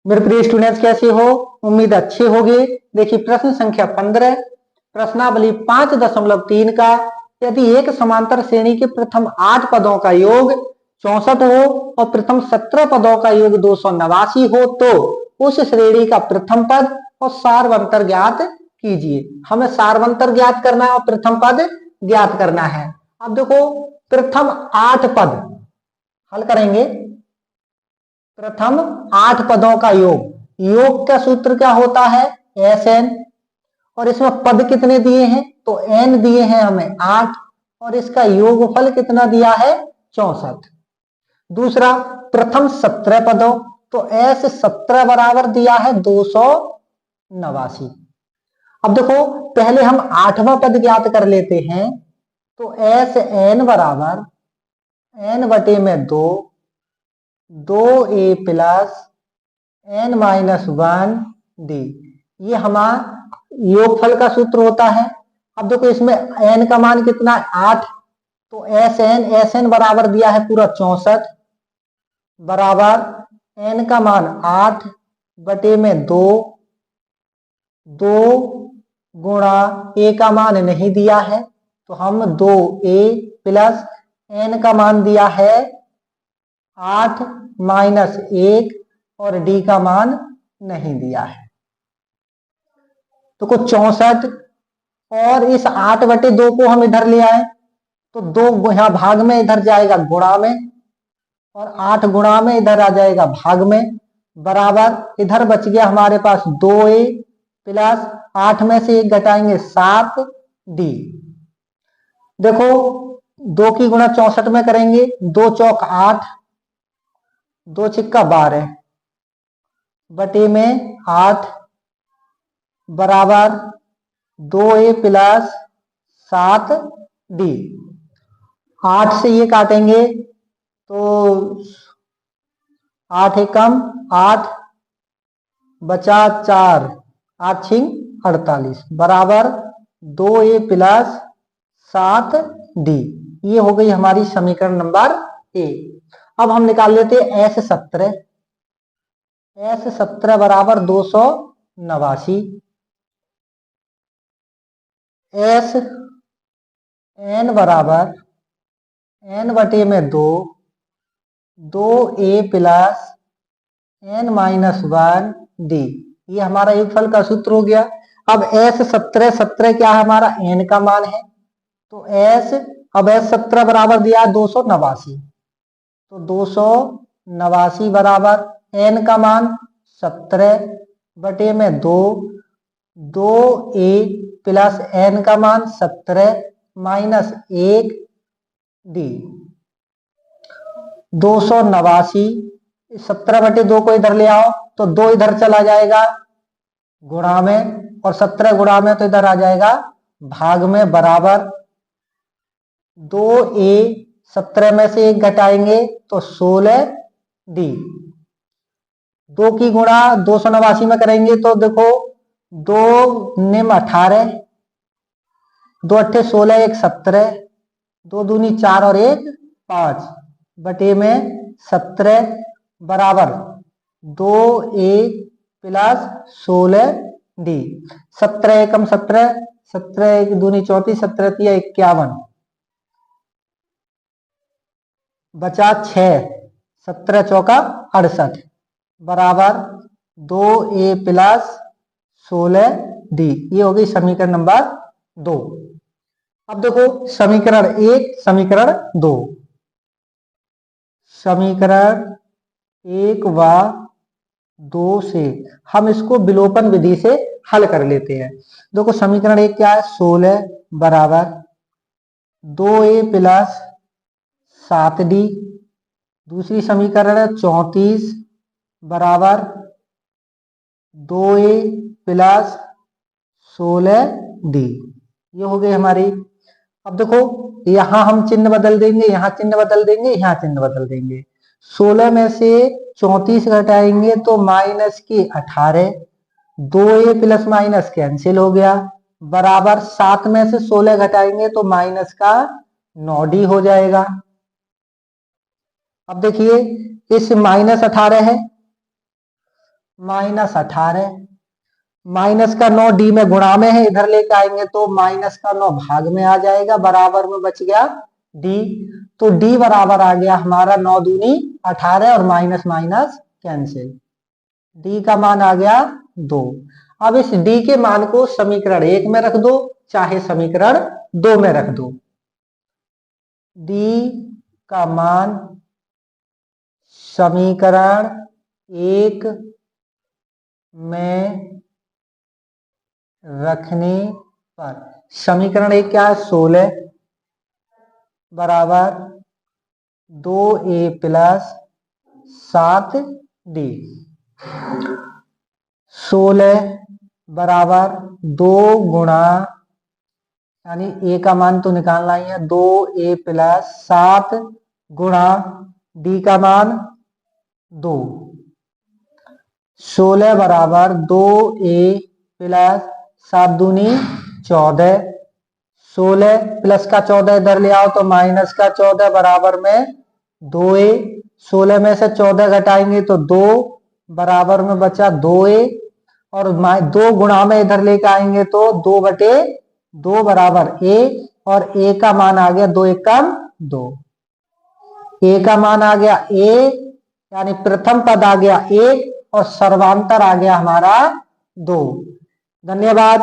मेरे प्रिय स्टूडेंट्स, कैसे हो? उम्मीद अच्छे होंगे। देखिए प्रश्न संख्या 15, प्रश्नावली 5.3 का यदि एक समांतर श्रेणी के प्रथम 8 पदों का योग 64 हो और प्रथम 17 पदों का योग 289 हो तो उस श्रेणी का प्रथम पद और सारवंतर ज्ञात कीजिए। हमें सारवंतर ज्ञात करना है और प्रथम पद ज्ञात करना है। अब देखो, प्रथम 8 पद हल करेंगे। प्रथम 8 पदों का योग का सूत्र क्या होता है? Sn। और इसमें पद कितने दिए हैं? तो n दिए हैं हमें 8 और इसका योगफल कितना दिया है? 64। दूसरा, प्रथम 17 पदों, तो S17 बराबर दिया है 289। अब देखो, पहले हम 8वां पद ज्ञात कर लेते हैं। तो Sn बराबर n बटे में 2a plus n minus 1d, ये हमारा योगफल का सूत्र होता है। अब देखो, इसमें n का मान कितना है? 8। तो Sn बराबर दिया है पूरा 64 बराबर n का मान 8 बटे में 2 गुणा a का मान नहीं दिया है, तो हम 2a प्लस n का मान दिया है 8 माइनस 1 और d का मान नहीं दिया है। तो कुछ 64 और इस 8/2 को हम इधर ले आए तो 2 यहाँ भाग में, इधर जाएगा गुणा में, और 8 गुणा में इधर आ जाएगा भाग में, बराबर इधर बच गया हमारे पास 2a प्लस 8 में से 1 घटाएंगे 7d। देखो, 2 की गुणा 64 में करेंगे, 2 चौक 8, 2 छिक्का 12 बटे में 8 बराबर 2a प्लस 7d। 8 से ये काटेंगे तो 8 एकम 8 बचा 4, 8 छिंग 48 बराबर 2a प्लस 7d। ये हो गई हमारी समीकरण नंबर ए। अब हम निकाल लेते हैं S17। S17 बराबर 289। Sn बराबर n बटे में 2a plus n minus 1d, ये हमारा योगफल का सूत्र हो गया। अब S17 क्या है? हमारा n का मान है। तो अब S17 बराबर दिया है 289, तो 289 बराबर n का मान 17 बटे में 2a प्लस n का मान 17 माइनस 1d। 289, 17/2 को इधर ले आओ तो 2 इधर चला जाएगा गुणा में, और 17 गुणा में तो इधर आ जाएगा भाग में, बराबर 2a 17 में से 1 घटाएंगे तो 16d। 2 की गुणा 289 में करेंगे तो देखो 2 निम 18, 2 अट्ठे 16, 1 17, 2 दूनी 4 और 1 5 बटे में 17 बराबर 2a प्लस 16d। 17 एकम 17, 17 1 दूनी 34, 17 तिया 51 बचा 6, 17 चौका 68 बराबर 2a प्लस 16d। ये हो गई समीकरण नंबर 2। अब देखो समीकरण 1, समीकरण 2। समीकरण 1 व 2 से हम इसको विलोपन विधि से हल कर लेते हैं। देखो समीकरण 1 क्या है? 16 बराबर 2a प्लस 7d। दूसरी समीकरण है 34 बराबर 2a प्लस 16d। ये हो गई हमारी। अब देखो, यहां हम चिन्ह बदल देंगे, यहां चिन्ह बदल देंगे, यहां चिन्ह बदल देंगे। 16 में से 34 घटाएंगे तो माइनस की 18, 2a प्लस माइनस कैंसिल हो गया, बराबर 7 में से 16 घटाएंगे तो माइनस का 9d हो जाएगा। अब देखिए, इस माइनस 18 है -18, माइनस का 9 डी में गुणा में है, इधर लेकर आएंगे तो माइनस का 9 भाग में आ जाएगा, बराबर में बच गया डी। तो डी बराबर आ गया हमारा 9 दूनी 18 और माइनस माइनस कैंसिल, डी का मान आ गया 2। अब इस डी के मान को समीकरण 1 में रख दो चाहे समीकरण 2 में रख दो। डी का मान समीकरण 1 में रखने पर, समीकरण 1 क्या है, 16 बराबर 2a प्लस 7d, 16 बराबर 2 गुणा, यानी a का मान तो निकालना ही है, 2a प्लस 7 गुणा d का मान 2, 16 बराबर 2a प्लस 7 दूनी 14, 16 प्लस का 14 इधर ले आओ तो माइनस का 14 बराबर में 2a, 16 में से 14 घटाएंगे तो 2 बराबर में बचा 2a, और 2 गुणा में इधर लेकर आएंगे तो 2/2 बराबर a, और a का मान आ गया 2 एकम 2, a का मान आ गया a, यानी प्रथम पद आ गया 1 और सर्वांतर आ गया हमारा 2। धन्यवाद।